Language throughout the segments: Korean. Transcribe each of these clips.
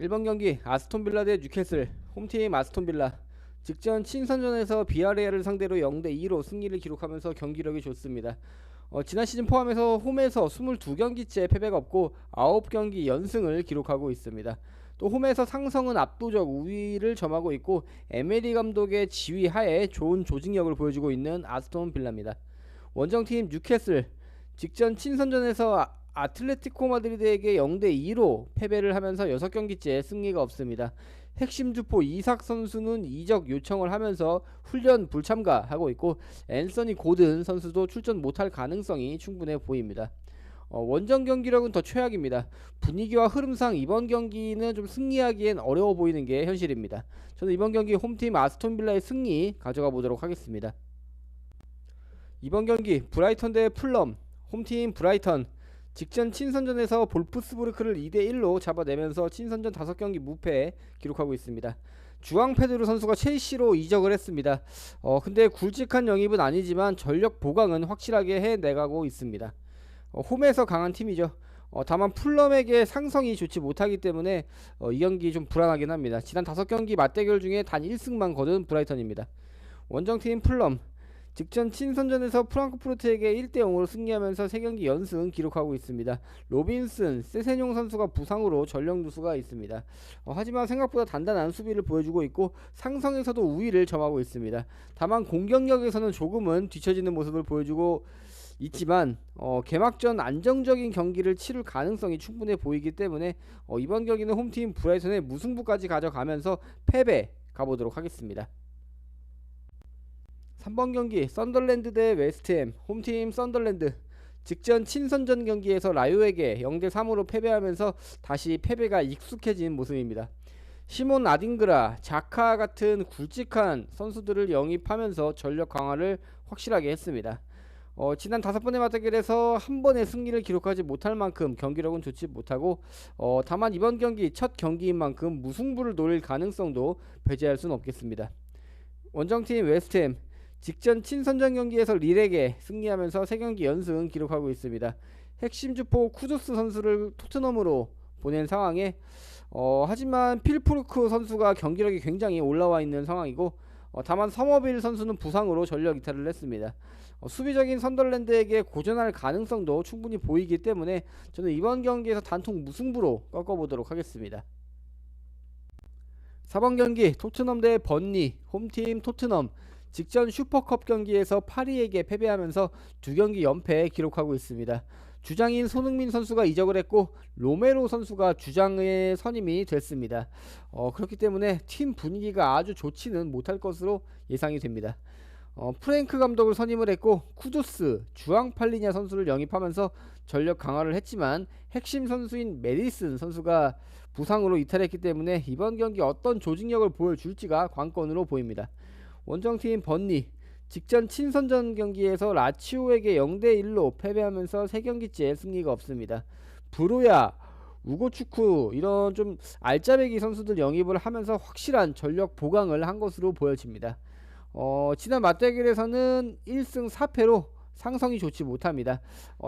1번 경기 아스톤빌라 대 뉴캐슬. 홈팀 아스톤빌라. 직전 친선전에서 비아레알을 상대로 0대2로 승리를 기록하면서 경기력이 좋습니다. 지난 시즌 포함해서 홈에서 22경기째 패배가 없고 9경기 연승을 기록하고 있습니다. 또 홈에서 상성은 압도적 우위를 점하고 있고 에메리 감독의 지휘 하에 좋은 조직력을 보여주고 있는 아스톤 빌라입니다. 원정팀 뉴캐슬. 직전 친선전에서 아틀레티코 마드리드에게 0대2로 패배를 하면서 6경기째 승리가 없습니다. 핵심 주포 이삭 선수는 이적 요청을 하면서 훈련 불참가하고 있고 앤서니 고든 선수도 출전 못할 가능성이 충분해 보입니다. 원정 경기력은 더 최악입니다. 분위기와 흐름상 이번 경기는 좀 승리하기엔 어려워 보이는 게 현실입니다. 저는 이번 경기 홈팀 아스톤빌라의 승리 가져가 보도록 하겠습니다. 이번 경기 브라이턴 대 풀럼. 홈팀 브라이턴. 직전 친선전에서 볼프스부르크를 2대1로 잡아내면서 친선전 5경기 무패 기록하고 있습니다. 주앙 페드로 선수가 첼시로 이적을 했습니다. 근데 굵직한 영입은 아니지만 전력 보강은 확실하게 해내가고 있습니다. 홈에서 강한 팀이죠. 다만 풀럼에게 상성이 좋지 못하기 때문에 이 경기 좀 불안하긴 합니다. 지난 5경기 맞대결 중에 단 1승만 거둔 브라이턴입니다. 원정팀 풀럼. 직전 친선전에서 프랑크푸르트에게 1대0으로 승리하면서 3경기 연승 기록하고 있습니다. 로빈슨, 세세뇽 선수가 부상으로 전력 누수가 있습니다. 하지만 생각보다 단단한 수비를 보여주고 있고 상성에서도 우위를 점하고 있습니다. 다만 공격력에서는 조금은 뒤처지는 모습을 보여주고 있지만 개막전 안정적인 경기를 치룰 가능성이 충분해 보이기 때문에 이번 경기는 홈팀 브라이턴의 무승부까지 가져가면서 패배 가보도록 하겠습니다. 3번 경기 썬덜랜드 대 웨스트햄. 홈팀 썬덜랜드. 직전 친선전 경기에서 라요에게 0대3으로 패배하면서 다시 패배가 익숙해진 모습입니다. 시몬 아딩그라, 자카 같은 굵직한 선수들을 영입하면서 전력 강화를 확실하게 했습니다. 지난 5번의 맞대결에서 한 번의 승리를 기록하지 못할 만큼 경기력은 좋지 못하고 다만 이번 경기 첫 경기인 만큼 무승부를 노릴 가능성도 배제할 수는 없겠습니다. 원정팀 웨스트햄. 직전 친선전 경기에서 릴에게 승리하면서 3경기 연승 기록하고 있습니다. 핵심 주포 쿠두스 선수를 토트넘으로 보낸 상황에 하지만 필푸르크 선수가 경기력이 굉장히 올라와 있는 상황이고 다만 서머빌 선수는 부상으로 전력 이탈을 했습니다. 수비적인 선덜랜드에게 고전할 가능성도 충분히 보이기 때문에 저는 이번 경기에서 단통 무승부로 꺾어보도록 하겠습니다. 4번 경기 토트넘 대 번리. 홈팀 토트넘. 직전 슈퍼컵 경기에서 파리에게 패배하면서 2경기 연패 기록하고 있습니다. 주장인 손흥민 선수가 이적을 했고 로메로 선수가 주장의 선임이 됐습니다. 그렇기 때문에 팀 분위기가 아주 좋지는 못할 것으로 예상이 됩니다. 프랭크 감독을 선임을 했고 쿠두스, 주앙팔리냐 선수를 영입하면서 전력 강화를 했지만 핵심 선수인 메디슨 선수가 부상으로 이탈했기 때문에 이번 경기 어떤 조직력을 보여줄지가 관건으로 보입니다. 원정팀 번리. 직전 친선전 경기에서 라치오에게 0대1로 패배하면서 3경기째 승리가 없습니다. 브로야, 우고축구 이런 좀 알짜배기 선수들 영입을 하면서 확실한 전력 보강을 한 것으로 보여집니다. 지난 맞대결에서는 1승 4패로 상성이 좋지 못합니다.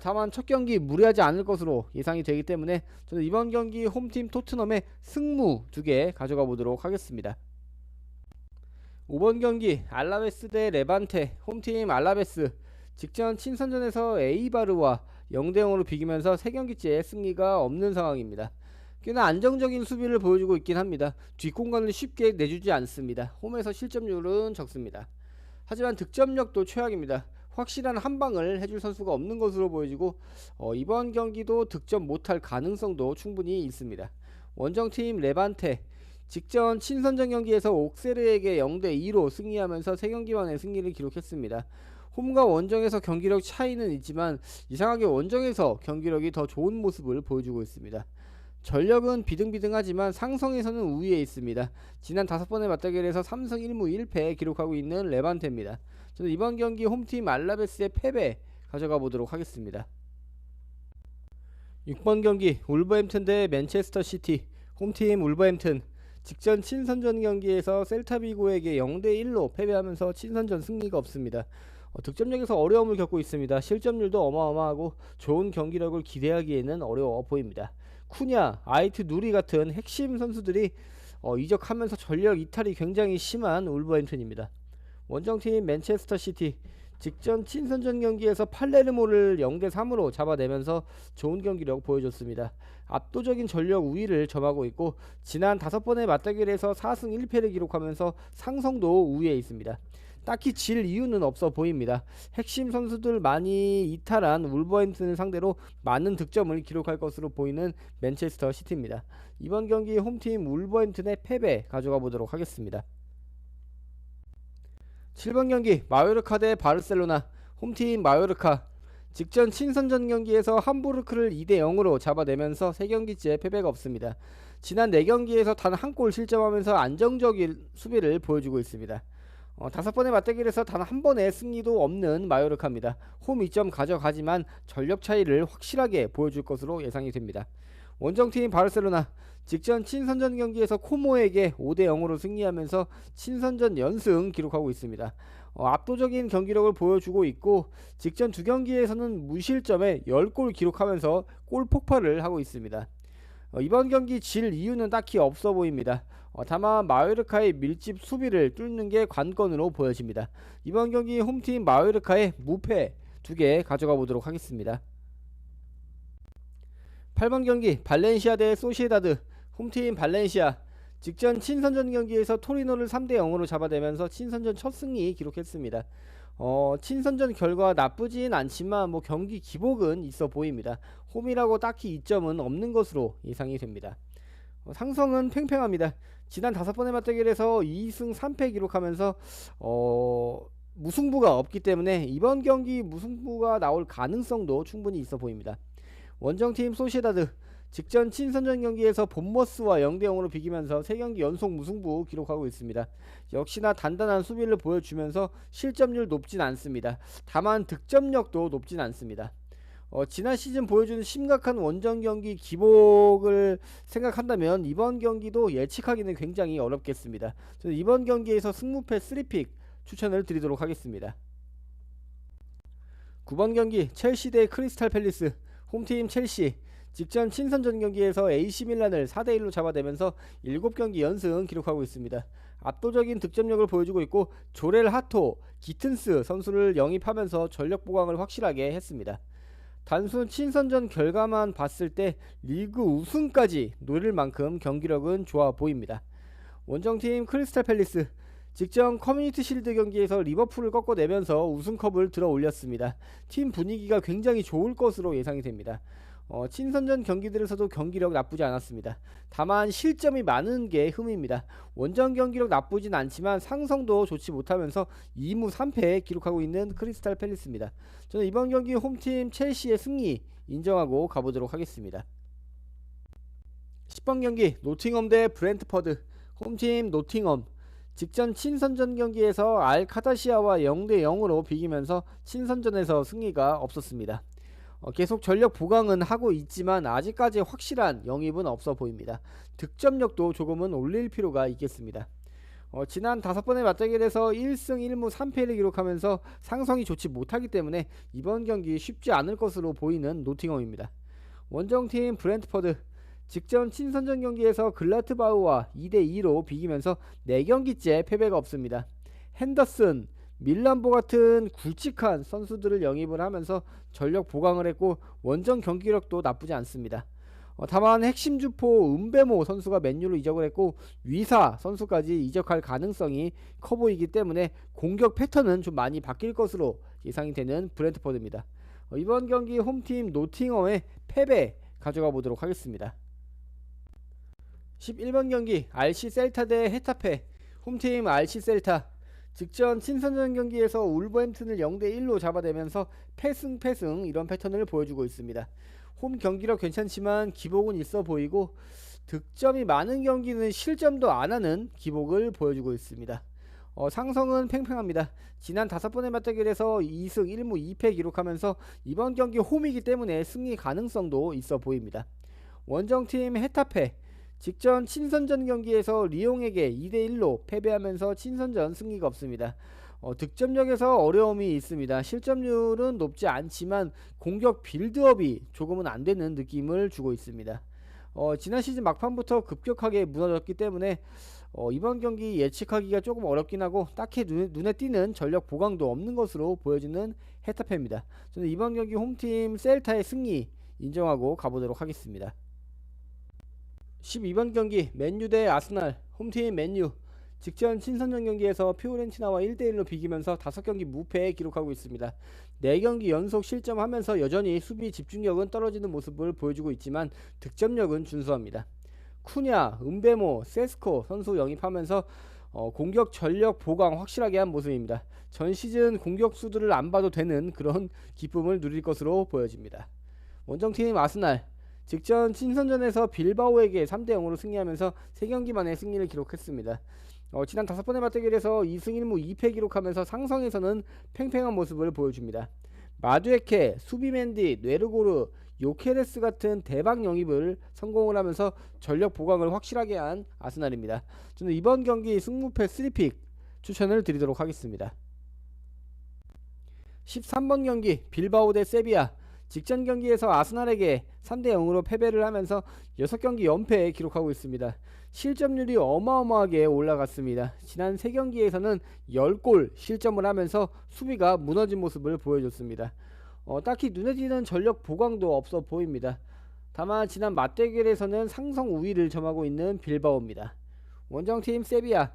다만 첫 경기 무리하지 않을 것으로 예상이 되기 때문에 저는 이번 경기 홈팀 토트넘의 승무 2개 가져가 보도록 하겠습니다. 5번 경기 알라베스 대 레반테. 홈팀 알라베스. 직전 친선전에서 에이바르와 0대0으로 비기면서 3경기째 승리가 없는 상황입니다. 꽤나 안정적인 수비를 보여주고 있긴 합니다. 뒷공간을 쉽게 내주지 않습니다. 홈에서 실점률은 적습니다. 하지만 득점력도 최악입니다. 확실한 한방을 해줄 선수가 없는 것으로 보여지고 이번 경기도 득점 못할 가능성도 충분히 있습니다. 원정팀 레반테. 직전 친선전 경기에서 옥세르에게 0대2로 승리하면서 3경기 만에 승리를 기록했습니다. 홈과 원정에서 경기력 차이는 있지만 이상하게 원정에서 경기력이 더 좋은 모습을 보여주고 있습니다. 전력은 비등비등하지만 상성에서는 우위에 있습니다. 지난 5번의 맞대결에서 3승 1무 1패 기록하고 있는 레반테입니다. 저는 이번 경기 홈팀 알라베스의 패배 가져가 보도록 하겠습니다. 6번 경기 울버햄튼 대 맨체스터 시티. 홈팀 울버햄튼. 직전 친선전 경기에서 셀타비고에게 0대1로 패배하면서 친선전 승리가 없습니다. 득점력에서 어려움을 겪고 있습니다. 실점률도 어마어마하고 좋은 경기력을 기대하기에는 어려워 보입니다. 쿠냐, 아이트 누리 같은 핵심 선수들이 이적하면서 전력 이탈이 굉장히 심한 울버햄튼입니다. 원정팀 맨체스터 시티 직전 친선전 경기에서 팔레르모를 0대3으로 잡아내면서 좋은 경기력 보여줬습니다. 압도적인 전력 우위를 점하고 있고 지난 5번의 맞대결에서 4승 1패를 기록하면서 상성도 우위에 있습니다. 딱히 질 이유는 없어 보입니다. 핵심 선수들 많이 이탈한 울버햄튼을 상대로 많은 득점을 기록할 것으로 보이는 맨체스터 시티입니다. 이번 경기 홈팀 울버햄튼의 패배 가져가 보도록 하겠습니다. 7번 경기 마요르카 대 바르셀로나. 홈팀 마요르카 직전 친선전 경기에서 함부르크를 2대0으로 잡아내면서 3경기째 패배가 없습니다. 지난 4경기에서 단 한 골 실점하면서 안정적인 수비를 보여주고 있습니다. 5번의 맞대결에서 단 한 번의 승리도 없는 마요르카입니다. 홈 2점 가져가지만 전력 차이를 확실하게 보여줄 것으로 예상이 됩니다. 원정팀 바르셀로나 직전 친선전 경기에서 코모에게 5대0으로 승리하면서 친선전 연승 기록하고 있습니다. 압도적인 경기력을 보여주고 있고 직전 2경기에서는 무실점에 10골 기록하면서 골 폭발을 하고 있습니다. 이번 경기 질 이유는 딱히 없어 보입니다. 다만 마요르카의 밀집 수비를 뚫는 게 관건으로 보여집니다. 이번 경기 홈팀 마요르카의 무패 2개 가져가 보도록 하겠습니다. 8번 경기 발렌시아 대 소시에다드. 홈팀 발렌시아 직전 친선전 경기에서 토리노를 3대0으로 잡아내면서 친선전 첫 승리 기록했습니다. 친선전 결과 나쁘진 않지만 경기 기복은 있어 보입니다. 홈이라고 딱히 이점은 없는 것으로 예상이 됩니다. 상성은 팽팽합니다. 지난 5번의 맞대결에서 2승 3패 기록하면서 무승부가 없기 때문에 이번 경기 무승부가 나올 가능성도 충분히 있어 보입니다. 원정팀 소시에다드 직전 친선전 경기에서 본머스와 0대0으로 비기면서 3경기 연속 무승부 기록하고 있습니다. 역시나 단단한 수비를 보여주면서 실점률 높진 않습니다. 다만 득점력도 높진 않습니다. 지난 시즌 보여주는 심각한 원정 경기 기복을 생각한다면 이번 경기도 예측하기는 굉장히 어렵겠습니다. 저는 이번 경기에서 승무패 3픽 추천을 드리도록 하겠습니다. 9번 경기 첼시 대 크리스탈 팰리스. 홈팀 첼시 직전 친선전 경기에서 AC밀란을 4대1로 잡아내면서 7경기 연승 기록하고 있습니다. 압도적인 득점력을 보여주고 있고 조렐 하토, 기튼스 선수를 영입하면서 전력 보강을 확실하게 했습니다. 단순 친선전 결과만 봤을 때 리그 우승까지 노릴 만큼 경기력은 좋아 보입니다. 원정팀 크리스탈 팰리스 직전 커뮤니티 실드 경기에서 리버풀을 꺾어내면서 우승컵을 들어 올렸습니다. 팀 분위기가 굉장히 좋을 것으로 예상이 됩니다. 친선전 경기들에서도 경기력 나쁘지 않았습니다. 다만 실점이 많은 게 흠입니다. 원정 경기력 나쁘진 않지만 상성도 좋지 못하면서 2무 3패 기록하고 있는 크리스탈 팰리스입니다. 저는 이번 경기 홈팀 첼시의 승리 인정하고 가보도록 하겠습니다. 10번 경기 노팅엄 대 브렌트퍼드. 홈팀 노팅엄 직전 친선전 경기에서 알카다시아와 0대0으로 비기면서 친선전에서 승리가 없었습니다. 계속 전력 보강은 하고 있지만 아직까지 확실한 영입은 없어 보입니다. 득점력도 조금은 올릴 필요가 있겠습니다. 지난 5번의 맞대결에서 1승 1무 3패를 기록하면서 상성이 좋지 못하기 때문에 이번 경기 쉽지 않을 것으로 보이는 노팅엄입니다. 원정팀 브렌트퍼드 직전 친선전 경기에서 글라트바흐와 2대2로 비기면서 4경기째 패배가 없습니다. 핸더슨, 밀란보 같은 굵직한 선수들을 영입을 하면서 전력 보강을 했고 원정 경기력도 나쁘지 않습니다. 다만 핵심 주포 은베모 선수가 맨유로 이적을 했고 위사 선수까지 이적할 가능성이 커 보이기 때문에 공격 패턴은 좀 많이 바뀔 것으로 예상이 되는 브렌트퍼드입니다. 이번 경기 홈팀 노팅엄의 패배 가져가 보도록 하겠습니다. 11번 경기 RC 셀타 대 헤타페. 홈팀 RC 셀타 직전 친선전 경기에서 울버햄튼을 0대1로 잡아내면서 패승 이런 패턴을 보여주고 있습니다. 홈 경기력 괜찮지만 기복은 있어 보이고 득점이 많은 경기는 실점도 안하는 기복을 보여주고 있습니다. 상성은 팽팽합니다. 지난 5번의 맞대결에서 2승 1무 2패 기록하면서 이번 경기 홈이기 때문에 승리 가능성도 있어 보입니다. 원정팀 헤타페 직전 친선전 경기에서 리옹에게 2대1로 패배하면서 친선전 승리가 없습니다. 득점력에서 어려움이 있습니다. 실점률은 높지 않지만 공격 빌드업이 조금은 안되는 느낌을 주고 있습니다. 지난 시즌 막판부터 급격하게 무너졌기 때문에 이번 경기 예측하기가 조금 어렵긴 하고 딱히 눈에 띄는 전력 보강도 없는 것으로 보여지는 헤타페입니다. 저는 이번 경기 홈팀 셀타의 승리 인정하고 가보도록 하겠습니다. 12번 경기 맨유 대 아스날. 홈팀 맨유 직전 친선전 경기에서 피오렌티나와 1대1로 비기면서 5경기 무패에 기록하고 있습니다. 4경기 연속 실점하면서 여전히 수비 집중력은 떨어지는 모습을 보여주고 있지만 득점력은 준수합니다. 쿠냐, 은베모, 세스코 선수 영입하면서 공격 전력 보강 확실하게 한 모습입니다. 전 시즌 공격수들을 안 봐도 되는 그런 기쁨을 누릴 것으로 보여집니다. 원정팀 아스날 직전 친선전에서 빌바오에게 3대0으로 승리하면서 3경기 만에 승리를 기록했습니다. 지난 5번의 맞대결에서 2승 1무 2패 기록하면서 상성에서는 팽팽한 모습을 보여줍니다. 마두에케, 수비맨디, 뇌르고르, 요케레스 같은 대박 영입을 성공을 하면서 전력 보강을 확실하게 한 아스날입니다. 저는 이번 경기 승무패 3픽 추천을 드리도록 하겠습니다. 13번 경기 빌바오 대 세비야. 직전 경기에서 아스날에게 3대0으로 패배를 하면서 6경기 연패에 기록하고 있습니다. 실점률이 어마어마하게 올라갔습니다. 지난 3경기에서는 10골 실점을 하면서 수비가 무너진 모습을 보여줬습니다. 딱히 눈에 띄는 전력 보강도 없어 보입니다. 다만 지난 맞대결에서는 상성 우위를 점하고 있는 빌바오입니다. 원정팀 세비야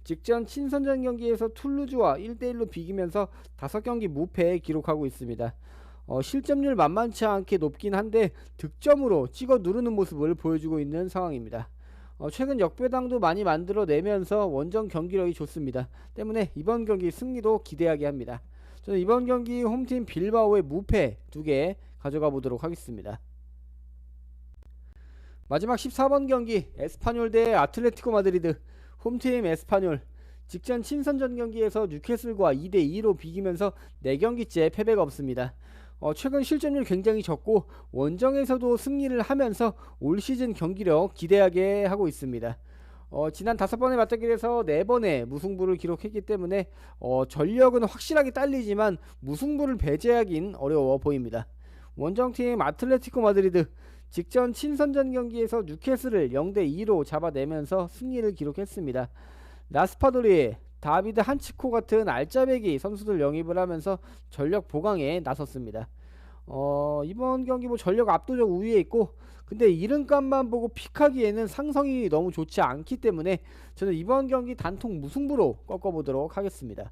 직전 친선전 경기에서 툴루즈와 1대1로 비기면서 5경기 무패에 기록하고 있습니다. 실점률 만만치 않게 높긴 한데 득점으로 찍어 누르는 모습을 보여주고 있는 상황입니다. 최근 역배당도 많이 만들어내면서 원정 경기력이 좋습니다. 때문에 이번 경기 승리도 기대하게 합니다. 저는 이번 경기 홈팀 빌바오의 무패 2개 가져가 보도록 하겠습니다. 마지막 14번 경기 에스파뇰 대 아틀레티코 마드리드. 홈팀 에스파뇰 직전 친선전 경기에서 뉴캐슬과 2대2로 비기면서 4경기째 패배가 없습니다. 최근 실점률 굉장히 적고 원정에서도 승리를 하면서 올 시즌 경기력 기대하게 하고 있습니다. 지난 5번의 맞대결에서 4번의 무승부를 기록했기 때문에 전력은 확실하게 딸리지만 무승부를 배제하긴 어려워 보입니다. 원정팀 아틀레티코 마드리드 직전 친선전 경기에서 뉴캐슬을 0대2로 잡아내면서 승리를 기록했습니다. 라스파도리, 다비드 한치코 같은 알짜배기 선수들 영입을 하면서 전력 보강에 나섰습니다. 이번 경기 전력 압도적 우위에 있고 근데 이름값만 보고 픽하기에는 상성이 너무 좋지 않기 때문에 저는 이번 경기 단통 무승부로 꺾어보도록 하겠습니다.